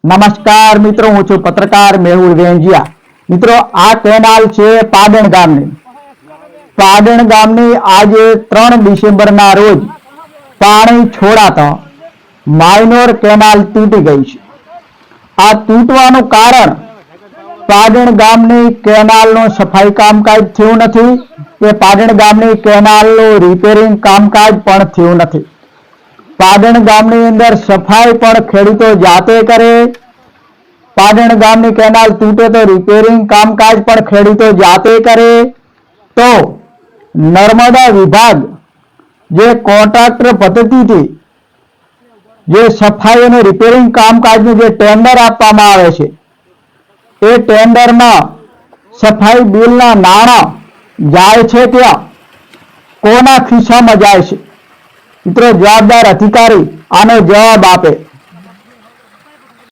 નમસ્કાર મિત્રો, હું છું પત્રકાર મેહુલ વેંજિયા। મિત્રો, આ કેનાલ છે પાડણ ગામની। પાડણ ગામની આજે 3 ડિસેમ્બરના રોજ પાણી છોડાતા માઇનોર કેનાલ તૂટી ગઈ છે। આ તૂટવાનું કારણ પાડણ ગામની કેનાલનું સફાઈ કામકાજ થયું નથી કે પાડણ ગામની કેનાલનું રિપેરિંગ કામકાજ પણ થયું નથી। પાડણ ગામની અંદર સફાઈ પણ ખેડૂતો જાતે કરે। પાડણ ગામની કેનાલ તૂટે તો રિપેરિંગ કામકાજ પણ ખેડૂતો જાતે કરે। તો નર્મદા વિભાગ જે કોન્ટ્રાક્ટર પદ્ધતિથી જે સફાઈ અને રિપેરિંગ કામકાજનું જે ટેન્ડર આપવામાં આવે છે, એ ટેન્ડરમાં સફાઈ બિલના નાણાં જાય છે ત્યાં કોના ખિસ્સામાં જાય છે? મિત્રો, જવાબદાર અધિકારી આનો જવાબ આપે।